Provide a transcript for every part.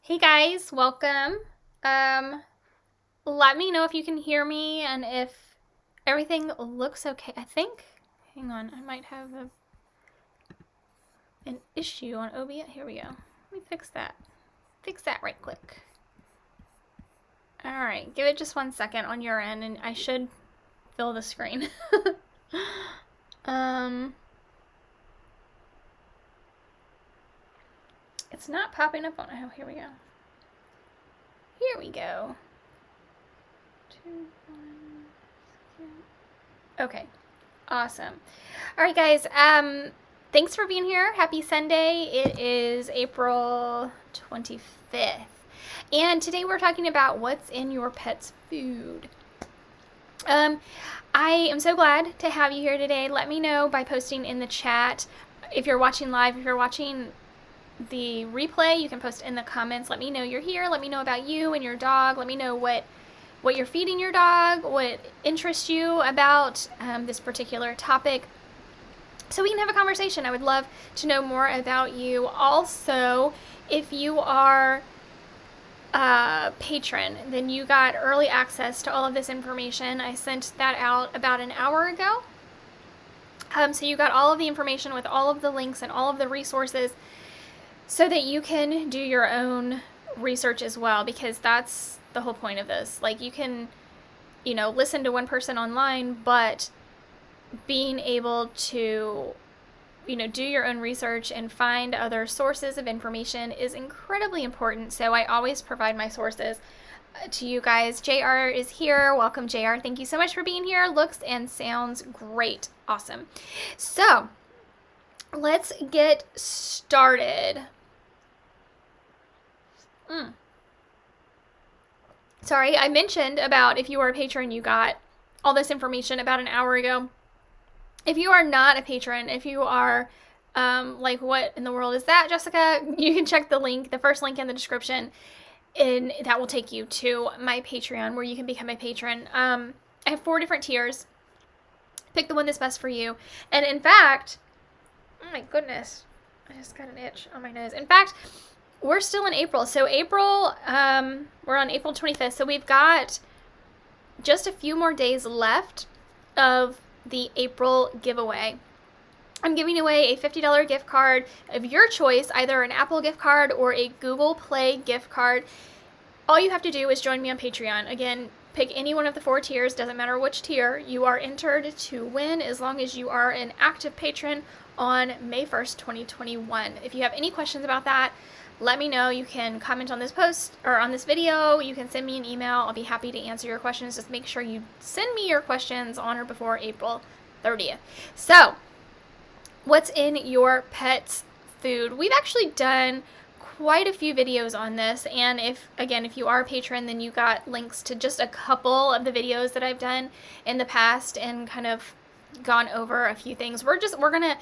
Hey guys, welcome. Um, Let me know if you can hear me and if everything looks okay. Hang on, I might have an issue on OBS. Here we go. Let me fix that. Fix that right quick. All right, give it just 1 second on your end and I should fill the screen. um, it's not popping up on, oh, here we go. Here we go. 2, 1, okay. Awesome. All right, guys. Thanks for being here. Happy Sunday. It is April 25th. And today we're talking about what's in your pet's food. I am so glad to have you here today. Let me know by posting in the chat. If you're watching live, if you're watching the replay, you can post in the comments. Let me know you're here. Let me know about you and your dog. Let me know what you're feeding your dog, what interests you about this particular topic, so we can have a conversation. I would love to know more about you. Also, if you are a patron, then you got early access to all of this information. I sent that out about an hour ago. So you got all of the information with all of the links and all of the resources so that you can do your own research as well, because that's the whole point of this. Like, you can, listen to one person online, but being able to, do your own research and find other sources of information is incredibly important. So I always provide my sources to you guys. JR is here. Welcome, JR. Thank you so much for being here. Looks and sounds great. Awesome. So let's get started. Sorry, I mentioned about if you are a patron, you got all this information about an hour ago. If you are not a patron, if you are like, what in the world is that, Jessica? You can check the link, the first link in the description, and that will take you to my Patreon where you can become a patron. I have 4 different tiers. Pick the one that's best for you. And in fact, oh my goodness, I just got an itch on my nose. In fact, we're still in April. So April, we're on April 25th. So we've got just a few more days left of the April giveaway. I'm giving away a $50 gift card of your choice, either an Apple gift card or a Google Play gift card. All you have to do is join me on Patreon. Again, pick any one of the 4 tiers, doesn't matter which tier. You are entered to win as long as you are an active patron on May 1st, 2021. If you have any questions about that, let me know. You can comment on this post or on this video. You can send me an email. I'll be happy to answer your questions. Just make sure you send me your questions on or before April 30th. So, what's in your pet's food? We've actually done quite a few videos on this, and if you are a patron, then you got links to just a couple of the videos that I've done in the past and kind of gone over a few things. We're gonna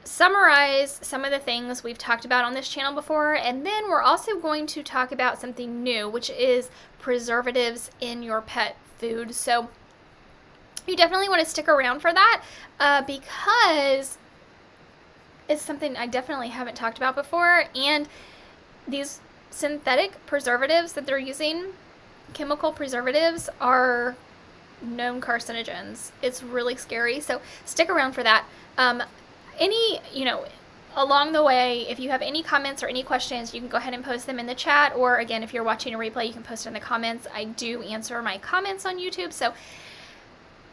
summarize some of the things we've talked about on this channel before, and then we're also going to talk about something new, which is preservatives in your pet food. So you definitely want to stick around for that because it's something I definitely haven't talked about before, and these synthetic preservatives that they're using, chemical preservatives, are known carcinogens. It's really scary, so stick around for that. Along the way, if you have any comments or any questions, you can go ahead and post them in the chat, or again, if you're watching a replay, you can post in the comments. I do answer my comments on YouTube. So,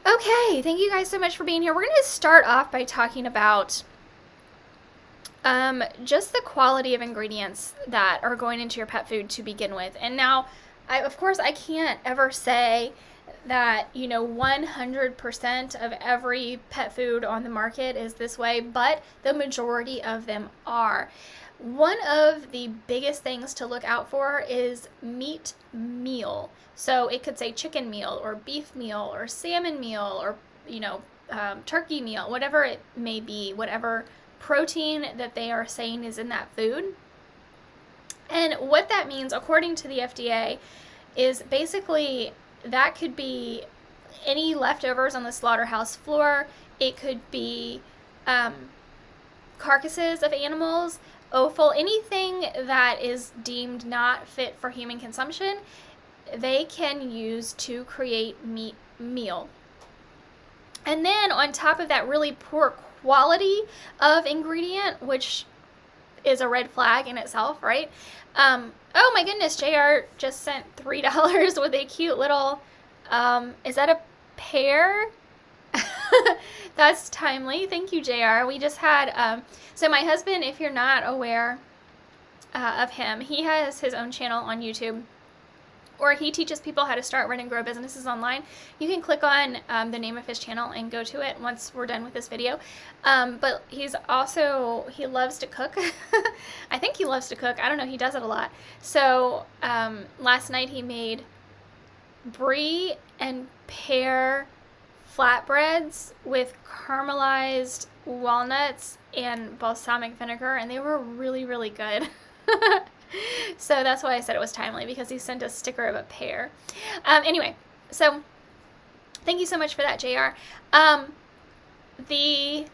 okay, thank you guys so much for being here. We're going to start off by talking about just the quality of ingredients that are going into your pet food to begin with. And now, of course, I can't ever say that 100% of every pet food on the market is this way, but the majority of them are. One of the biggest things to look out for is meat meal. So it could say chicken meal or beef meal or salmon meal or turkey meal, whatever it may be, whatever protein that they are saying is in that food. And what that means, according to the FDA, is basically that could be any leftovers on the slaughterhouse floor. It could be carcasses of animals offal, anything that is deemed not fit for human consumption, they can use to create meal. And then on top of that really poor quality of ingredient, which is a red flag in itself, right? Oh my goodness, JR just sent $3 with a cute little, is that a pear? That's timely. Thank you, JR. We just had, so my husband, if you're not aware of him, he has his own channel on YouTube, or he teaches people how to start, run, and grow businesses online. You can click on the name of his channel and go to it once we're done with this video. But he loves to cook. I think he loves to cook. I don't know. He does it a lot. So last night he made brie and pear flatbreads with caramelized walnuts and balsamic vinegar, and they were really, really good. So that's why I said it was timely, because he sent a sticker of a pear. Anyway, so thank you so much for that, JR. The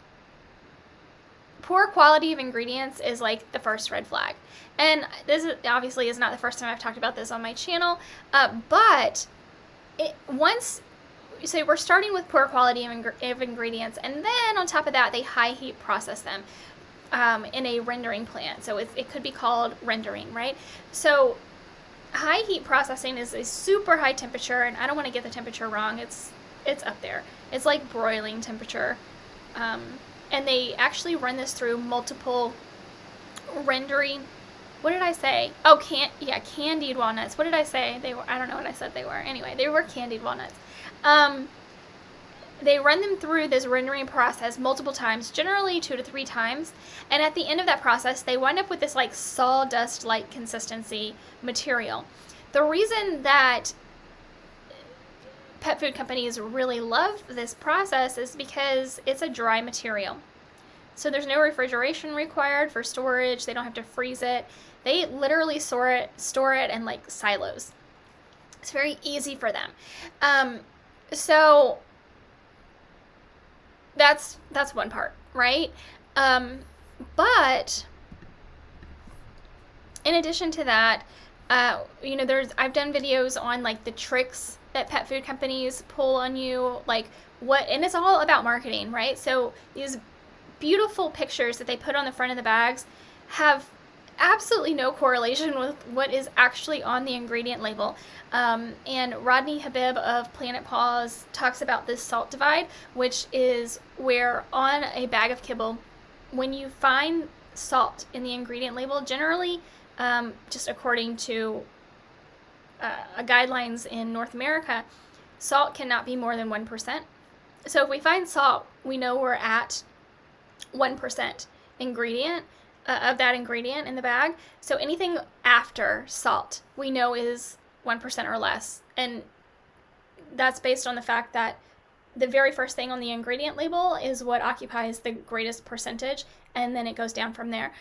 poor quality of ingredients is like the first red flag. And this obviously is not the first time I've talked about this on my channel, but so we're starting with poor quality of ingredients, and then on top of that, they high heat process them in a rendering plant. So it could be called rendering, right? So high heat processing is a super high temperature, and I don't want to get the temperature wrong. It's up there. It's like broiling temperature. And they actually run this through multiple rendering. What did I say? Oh, candied walnuts. What did I say? I don't know what I said they were. Anyway, they were candied walnuts. They run them through this rendering process multiple times, generally 2 to 3 times, and at the end of that process, they wind up with this like sawdust-like consistency material. The reason that pet food companies really love this process is because it's a dry material. So there's no refrigeration required for storage. They don't have to freeze it. They literally store it in like silos. It's very easy for them. So that's one part, right? But in addition to that, I've done videos on like the tricks that pet food companies pull on you, like and it's all about marketing, right? So these beautiful pictures that they put on the front of the bags have absolutely no correlation with what is actually on the ingredient label. And Rodney Habib of Planet Paws talks about this salt divide, which is where on a bag of kibble, when you find salt in the ingredient label, generally, just according to guidelines in North America, salt cannot be more than 1%. So if we find salt, we know we're at 1% ingredient of that ingredient in the bag. So anything after salt, we know is 1% or less. And that's based on the fact that the very first thing on the ingredient label is what occupies the greatest percentage, and then it goes down from there.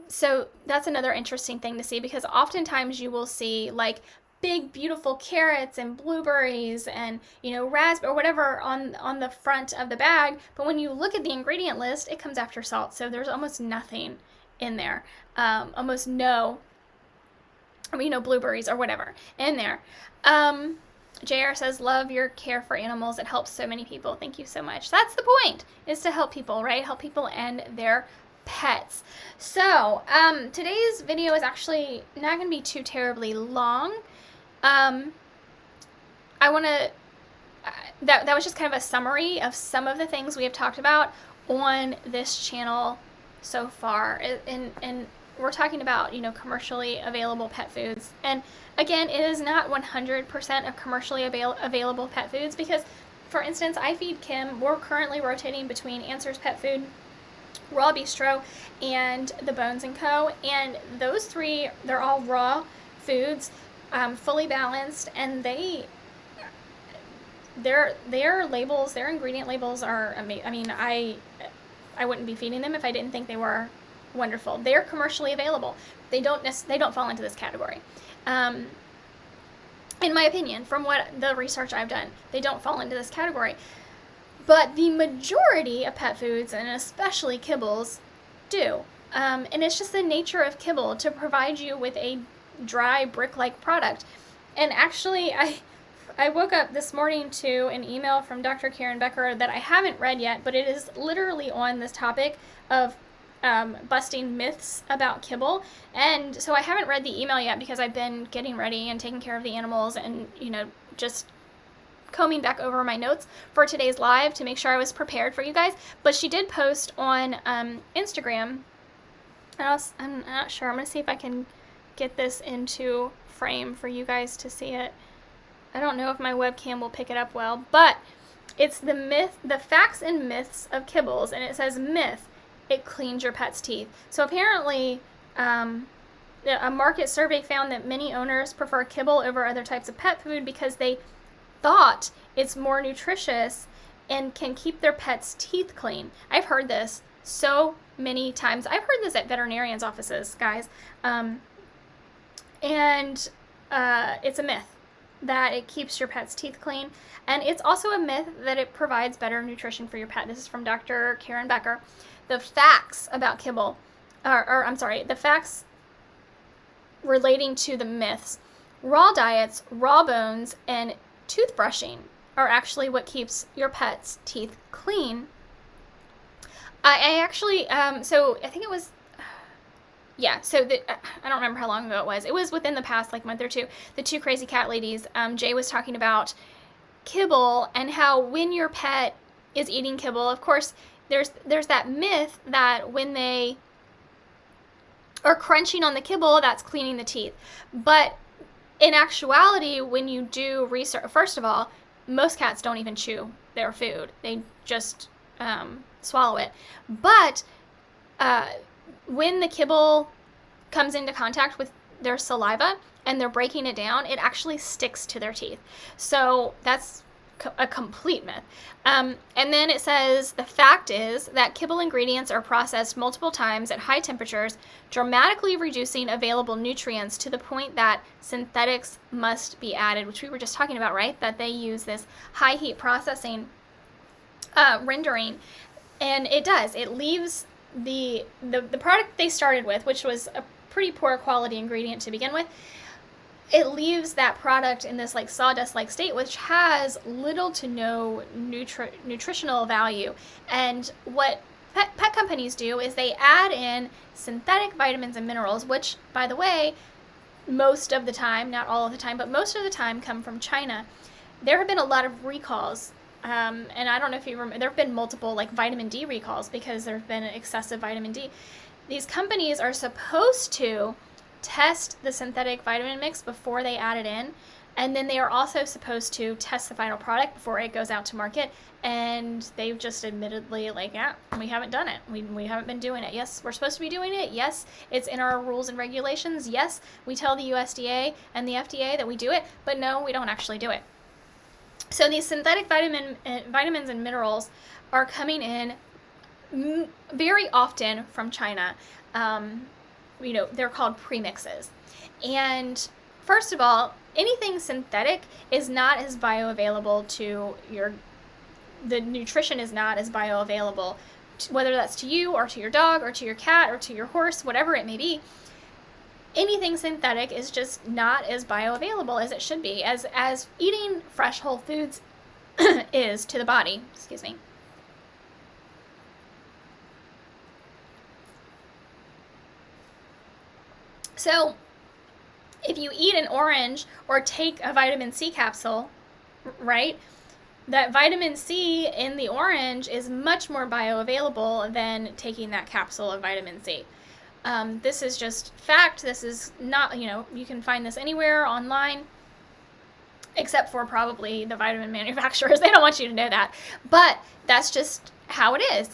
So that's another interesting thing to see, because oftentimes you will see like big beautiful carrots and blueberries and raspberry or whatever on the front of the bag, but when you look at the ingredient list, it comes after salt. So there's almost nothing in there, almost no blueberries or whatever in there. JR says, love your care for animals. It helps so many people. Thank you so much. That's the point, is to help people, right? Help people and their pets. So today's video is actually not going to be too terribly long. That was just kind of a summary of some of the things we have talked about on this channel so far. And we're talking about, commercially available pet foods. And again, it is not 100% of commercially available pet foods, because, for instance, I feed Kim. We're currently rotating between Answers Pet Food, Raw Bistro, and the Bones & Co. And those three, they're all raw foods, fully balanced, and their labels, their ingredient labels are amazing. I mean, I wouldn't be feeding them if I didn't think they were wonderful. They're commercially available. They don't fall into this category. In my opinion, from what the research I've done, they don't fall into this category. But the majority of pet foods, and especially kibbles, do. And it's just the nature of kibble to provide you with a dry brick-like product. And actually, I woke up this morning to an email from Dr. Karen Becker that I haven't read yet, but it is literally on this topic of busting myths about kibble. And so I haven't read the email yet because I've been getting ready and taking care of the animals and, just combing back over my notes for today's live to make sure I was prepared for you guys. But she did post on Instagram. I'm not sure. I'm going to see if I can get this into frame for you guys to see it. I don't know if my webcam will pick it up well, but it's the facts and myths of kibbles, and it says myth, it cleans your pet's teeth. So apparently, a market survey found that many owners prefer kibble over other types of pet food because they thought it's more nutritious and can keep their pet's teeth clean. I've heard this so many times. I've heard this at veterinarians' offices, guys. And it's a myth that it keeps your pet's teeth clean. And it's also a myth that it provides better nutrition for your pet. This is from Dr. Karen Becker. The facts about kibble, the facts relating to the myths. Raw diets, raw bones, and toothbrushing are actually what keeps your pet's teeth clean. I actually, so I think it was, I don't remember how long ago it was. It was within the past month or two. The two crazy cat ladies, Jay was talking about kibble and how when your pet is eating kibble, of course, there's that myth that when they are crunching on the kibble, that's cleaning the teeth. But in actuality, when you do research, first of all, most cats don't even chew their food. They just swallow it. But when the kibble comes into contact with their saliva and they're breaking it down, it actually sticks to their teeth. So that's a complete myth. And then it says, the fact is that kibble ingredients are processed multiple times at high temperatures, dramatically reducing available nutrients to the point that synthetics must be added, which we were just talking about, right? That they use this high heat processing rendering. And it does. It leaves the product they started with, which was a pretty poor quality ingredient to begin with, it leaves that product in this sawdust-like state, which has little to no nutritional value. And what pet companies do is they add in synthetic vitamins and minerals, which, by the way, most of the time, not all of the time, but most of the time come from China. There have been a lot of recalls. And I don't know if you remember, there have been multiple vitamin D recalls because there have been excessive vitamin D. These companies are supposed to test the synthetic vitamin mix before they add it in, and then they are also supposed to test the final product before it goes out to market, and they've just admittedly we haven't done it. We haven't been doing it. Yes, we're supposed to be doing it. Yes, it's in our rules and regulations. Yes, we tell the USDA and the FDA that we do it, but no, we don't actually do it. So these synthetic vitamins and minerals are coming in very often from China. They're called premixes. And first of all, anything synthetic is not as bioavailable to the nutrition is not as bioavailable, whether that's to you or to your dog or to your cat or to your horse, whatever it may be. Anything synthetic is just not as bioavailable as it should be, as eating fresh whole foods is to the body. Excuse me. So if you eat an orange or take a vitamin C capsule, right, that vitamin C in the orange is much more bioavailable than taking that capsule of vitamin C. This is just fact. This is not, you can find this anywhere online, except for probably the vitamin manufacturers. They don't want you to know that. But that's just how it is.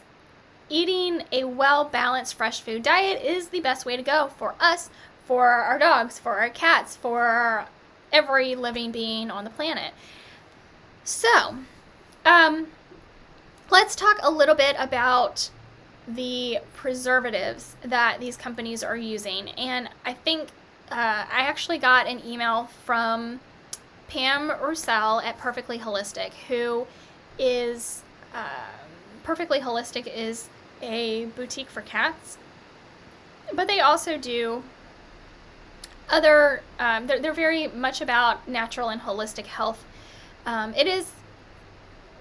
Eating a well-balanced fresh food diet is the best way to go for us, for our dogs, for our cats, for every living being on the planet. So, let's talk a little bit about the preservatives that these companies are using. And I think I actually got an email from Pam Roussel at Perfectly Holistic, who is, Perfectly Holistic is a boutique for cats. but they also do other, they're very much about natural and holistic health. It is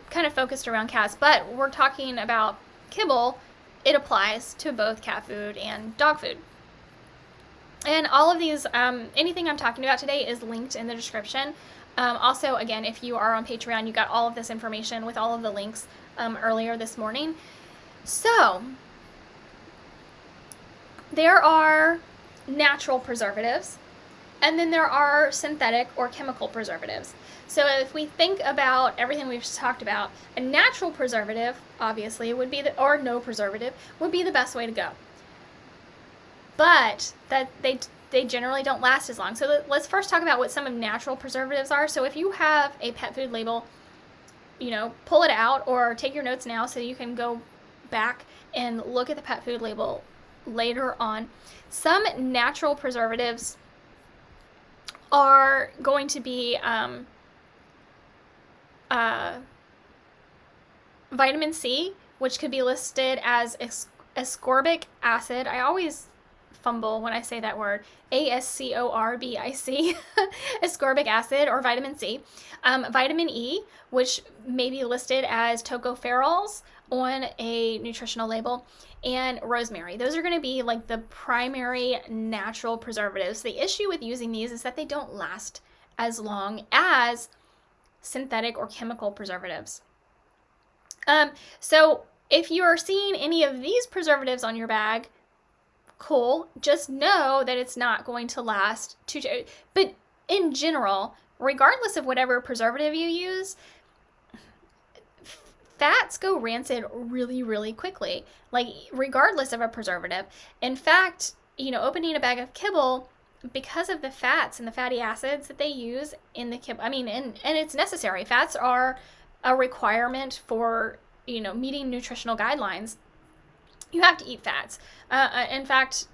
kind of focused around cats, but we're talking about kibble. It applies to both cat food and dog food. And all of these, anything I'm talking about today is linked in the description. Also, again, if you are on Patreon, you got all of this information with all of the links earlier this morning. So, there are natural preservatives, and then there are synthetic or chemical preservatives. So if we think about everything we've just talked about, a natural preservative, obviously, would be or no preservative, would be the best way to go. But that they generally don't last as long. So let's first talk about what some of natural preservatives are. So if you have a pet food label, pull it out or take your notes now so you can go back and look at the pet food label later on. Some natural preservatives are going to be vitamin C, which could be listed as ascorbic acid. I always fumble when I say that word. ASCORBIC, ascorbic acid or vitamin C. Vitamin E, which may be listed as tocopherols on a nutritional label, and rosemary. Those are going to be like the primary natural preservatives. The issue with using these is that they don't last as long as synthetic or chemical preservatives. So if you are seeing any of these preservatives on your bag, cool. Just know that it's not going to last but in general, regardless of whatever preservative you use, fats go rancid really, really quickly, like regardless of a preservative. In fact, opening a bag of kibble, because of the fats and the fatty acids that they use in the kibble, and it's necessary. Fats are a requirement for, meeting nutritional guidelines. You have to eat fats. In fact,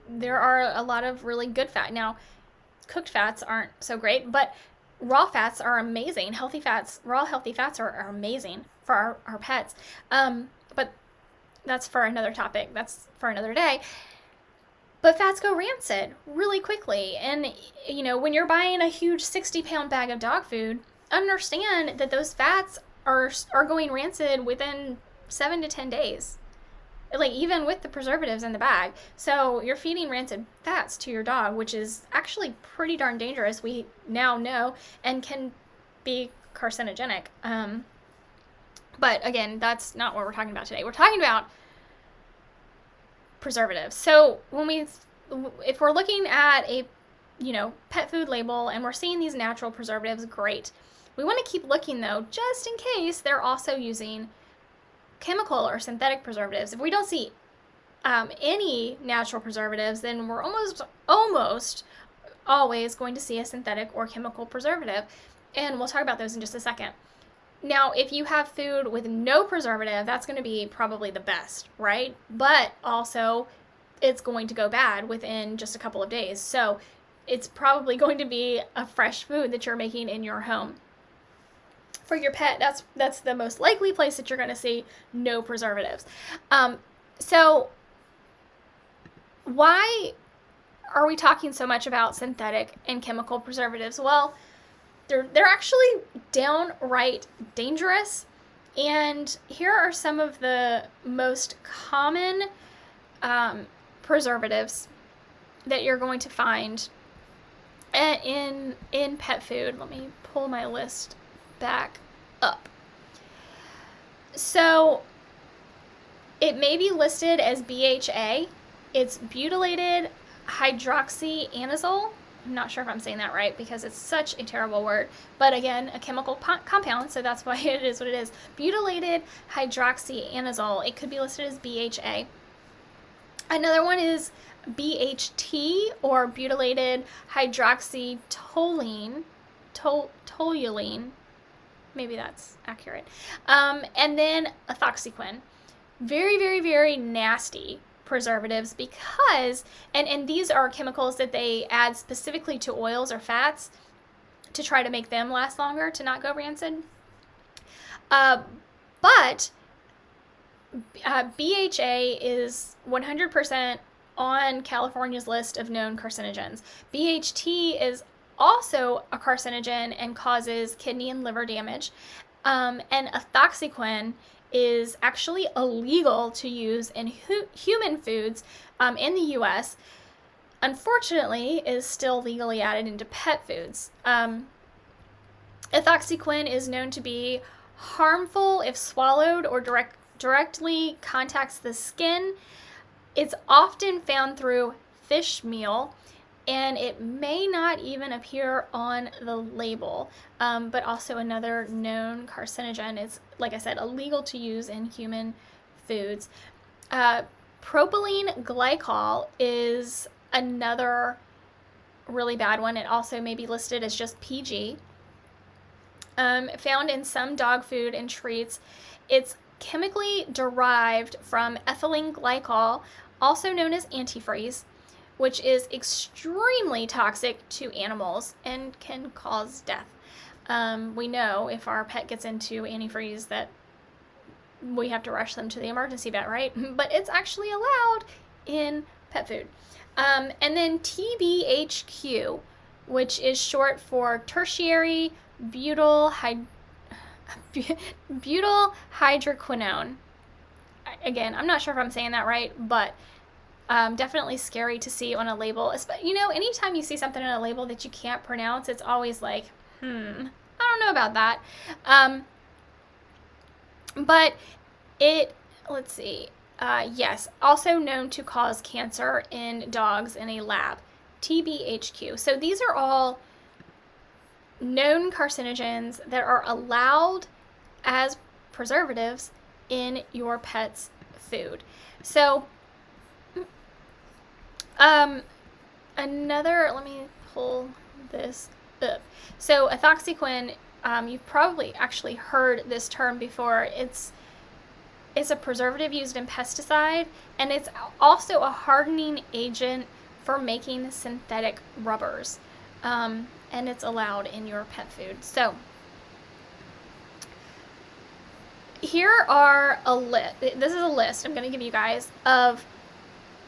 there are a lot of really good fat. Now, cooked fats aren't so great, but raw fats are amazing. Raw healthy fats are amazing for our pets. But that's for another topic. That's for another day. But fats go rancid really quickly. And, when you're buying a huge 60-pound bag of dog food, understand that those fats are going rancid within 7 to 10 days. Like, even with the preservatives in the bag. So you're feeding rancid fats to your dog, which is actually pretty darn dangerous, we now know, and can be carcinogenic. But again, that's not what we're talking about today. We're talking about preservatives. So if we're looking at a pet food label and we're seeing these natural preservatives, great. We want to keep looking though, just in case they're also using chemical or synthetic preservatives. If we don't see any natural preservatives, then we're almost always going to see a synthetic or chemical preservative, and we'll talk about those in just a second. Now, if you have food with no preservative, that's going to be probably the best, right? But also, it's going to go bad within just a couple of days. So it's probably going to be a fresh food that you're making in your home. For your pet, that's the most likely place that you're going to see no preservatives. So why are we talking so much about synthetic and chemical preservatives? Well, they're actually downright dangerous. And here are some of the most common preservatives that you're going to find in pet food. Let me pull my list back up. So it may be listed as BHA. It's butylated hydroxyanazole. I'm not sure if I'm saying that right because it's such a terrible word, but again, a chemical compound, so that's why it is what it is. Butylated hydroxyanazole. It could be listed as BHA. Another one is BHT, or butylated hydroxytoluene. Toluene. Maybe that's accurate. And then Ethoxyquin. Very, very, very nasty preservatives because, and these are chemicals that they add specifically to oils or fats to try to make them last longer, to not go rancid. But BHA is 100% on California's list of known carcinogens. BHT is also a carcinogen and causes kidney and liver damage. And ethoxyquin is actually illegal to use in human foods in the US. Unfortunately, is still legally added into pet foods. Ethoxyquin is known to be harmful if swallowed or directly contacts the skin. It's often found through fish meal, and it may not even appear on the label, but also another known carcinogen. It's, like I said, illegal to use in human foods. Propylene glycol is another really bad one. It also may be listed as just PG. Found in some dog food and treats. It's chemically derived from ethylene glycol, also known as antifreeze, which is extremely toxic to animals and can cause death. We know if our pet gets into antifreeze that we have to rush them to the emergency vet, right? But it's actually allowed in pet food. And then TBHQ, which is short for tertiary butyl hydroquinone. Again, I'm not sure if I'm saying that right, but definitely scary to see on a label. You know, anytime you see something on a label that you can't pronounce, it's always like, I don't know about that. But let's see. Yes, also known to cause cancer in dogs in a lab. TBHQ. So these are all known carcinogens that are allowed as preservatives in your pet's food. So let me pull this up. So ethoxyquin, you've probably actually heard this term before. It's a preservative used in pesticide, and it's also a hardening agent for making synthetic rubbers. And it's allowed in your pet food. So here are this is a list I'm going to give you guys of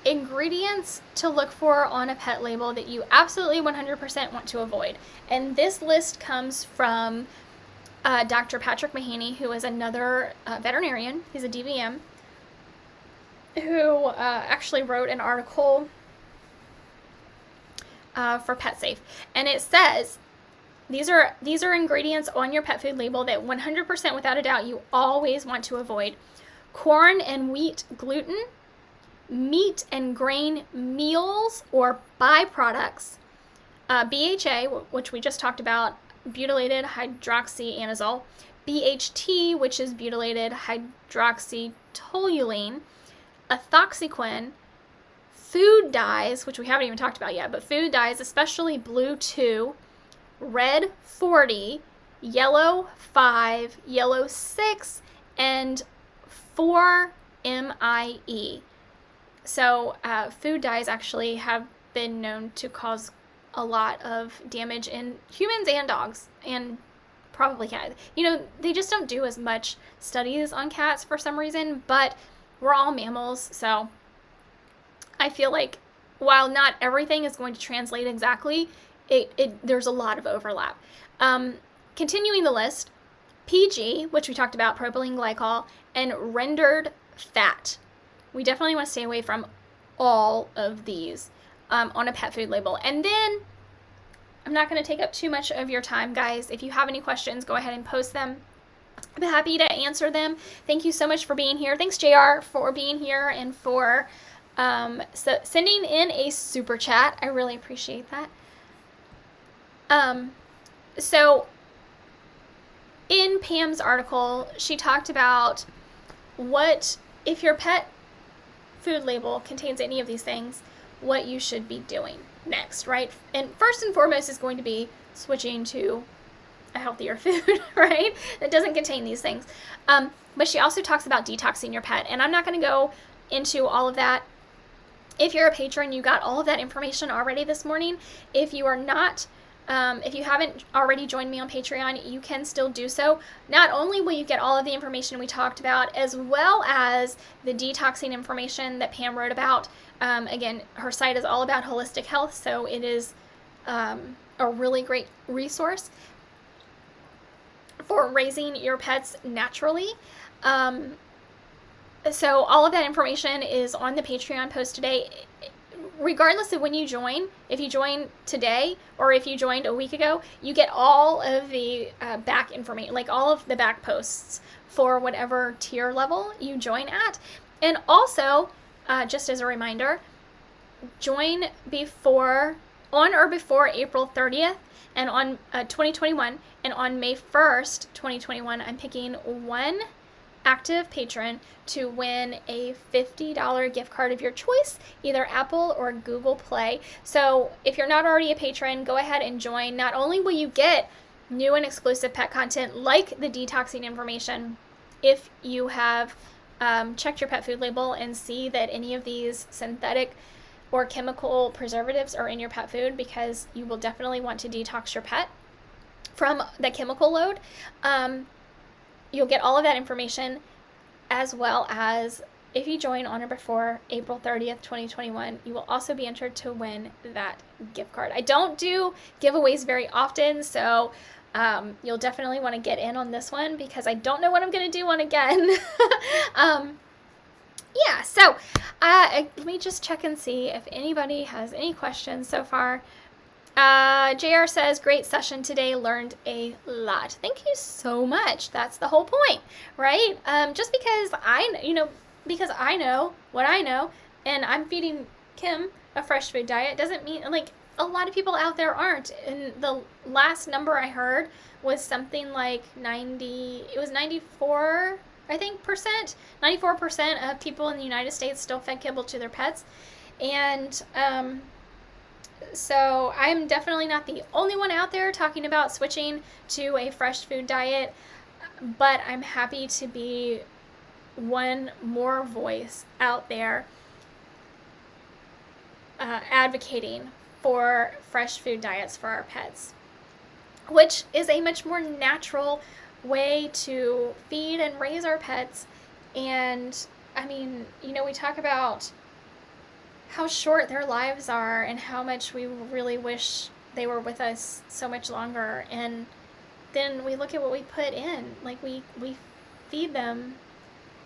ingredients to look for on a pet label that you absolutely 100% want to avoid. And this list comes from Dr. Patrick Mahaney, who is another veterinarian. He's a DVM, who actually wrote an article for PetSafe, and it says these are ingredients on your pet food label that 100% without a doubt you always want to avoid: corn and wheat gluten, meat and grain meals or byproducts, BHA, which we just talked about, butylated hydroxyanazole, BHT, which is butylated hydroxytoluene, ethoxyquin, food dyes, which we haven't even talked about yet, but food dyes, especially blue 2, red 40, yellow 5, yellow 6, and 4-MIE. So food dyes actually have been known to cause a lot of damage in humans and dogs, and probably cats. You know, they just don't do as much studies on cats for some reason, but we're all mammals, so I feel like while not everything is going to translate exactly, there's a lot of overlap. Continuing the list, PG, which we talked about, propylene glycol, and rendered fat. We definitely want to stay away from all of these on a pet food label. And then, I'm not going to take up too much of your time, guys. If you have any questions, go ahead and post them. I'd be happy to answer them. Thank you so much for being here. Thanks, JR, for being here and for sending in a super chat. I really appreciate that. So in Pam's article, she talked about what, if your pet food label contains any of these things, what you should be doing next, right? And first and foremost is going to be switching to a healthier food, right? That doesn't contain these things. But she also talks about detoxing your pet, and I'm not going to go into all of that. If you're a patron, you got all of that information already this morning. If you are not If you haven't already joined me on Patreon, you can still do so. Not only will you get all of the information we talked about, as well as the detoxing information that Pam wrote about. Again, her site is all about holistic health, so it is a really great resource for raising your pets naturally. So all of that information is on the Patreon post today. Regardless of when you join, if you join today or if you joined a week ago, you get all of the back information, like all of the back posts for whatever tier level you join at. And also, just as a reminder, join on or before April 30th and on 2021, and on May 1st, 2021, I'm picking one active patron to win a $50 gift card of your choice, either Apple or Google Play. So if you're not already a patron, go ahead and join. Not only will you get new and exclusive pet content like the detoxing information, if you have checked your pet food label and see that any of these synthetic or chemical preservatives are in your pet food, because you will definitely want to detox your pet from the chemical load. You'll get all of that information, as well as if you join on or before April 30th, 2021, you will also be entered to win that gift card. I don't do giveaways very often, so you'll definitely want to get in on this one, because I don't know what I'm going to do one again. Yeah, so let me just check and see if anybody has any questions so far. JR says, great session today, learned a lot. Thank you so much. That's the whole point, right? Just because because I know what I know, and I'm feeding Kim a fresh food diet, doesn't mean, like, a lot of people out there aren't. And the last number I heard was something like 94, I think, 94% of people in the United States still fed kibble to their pets. And, so I'm definitely not the only one out there talking about switching to a fresh food diet, but I'm happy to be one more voice out there advocating for fresh food diets for our pets, which is a much more natural way to feed and raise our pets. And I mean, we talk about how short their lives are and how much we really wish they were with us so much longer. And then we look at what we put in. Like, we feed them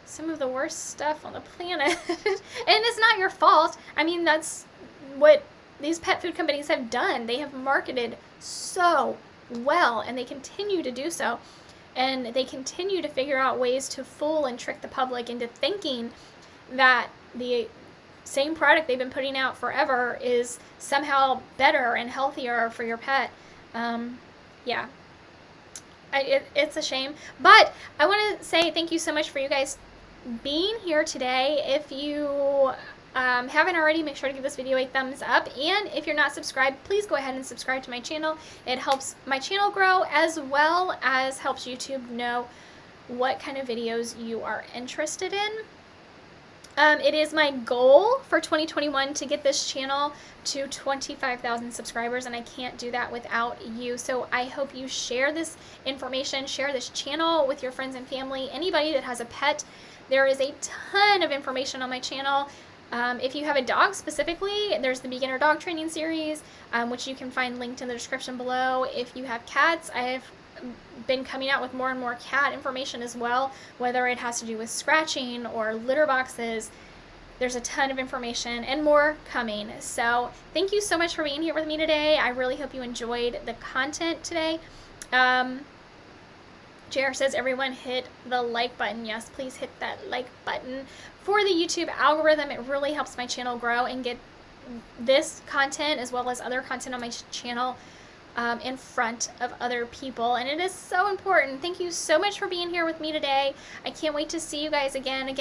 some of the worst stuff on the planet. And it's not your fault. I mean, that's what these pet food companies have done. They have marketed so well, and they continue to do so. And they continue to figure out ways to fool and trick the public into thinking that the same product they've been putting out forever is somehow better and healthier for your pet. Yeah, it's a shame. But I want to say thank you so much for you guys being here today. If you haven't already, make sure to give this video a thumbs up. And if you're not subscribed, please go ahead and subscribe to my channel. It helps my channel grow, as well as helps YouTube know what kind of videos you are interested in. It is my goal for 2021 to get this channel to 25,000 subscribers, and I can't do that without you. So I hope you share this information, share this channel with your friends and family, anybody that has a pet. There is a ton of information on my channel. If you have a dog specifically, there's the beginner dog training series, which you can find linked in the description below. If you have cats, I have been coming out with more and more cat information as well, whether it has to do with scratching or litter boxes. There's a ton of information and more coming. So thank you so much for being here with me today. I really hope you enjoyed the content today. JR says, everyone hit the like button. Yes, please hit that like button. For the YouTube algorithm, it really helps my channel grow and get this content, as well as other content on my channel, in front of other people, and it is so important. Thank you so much for being here with me today. I can't wait to see you guys again.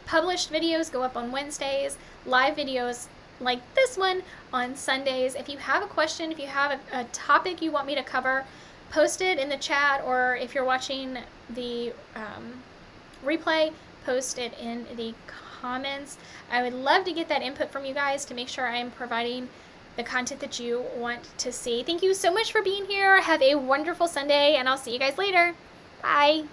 Published videos go up on Wednesdays, live videos like this one on Sundays. If you have a question, if you have a topic you want me to cover, post it in the chat, or if you're watching the replay, post it in the comments. I would love to get that input from you guys to make sure I am providing the content that you want to see. Thank you so much for being here. Have a wonderful Sunday, and I'll see you guys later. Bye.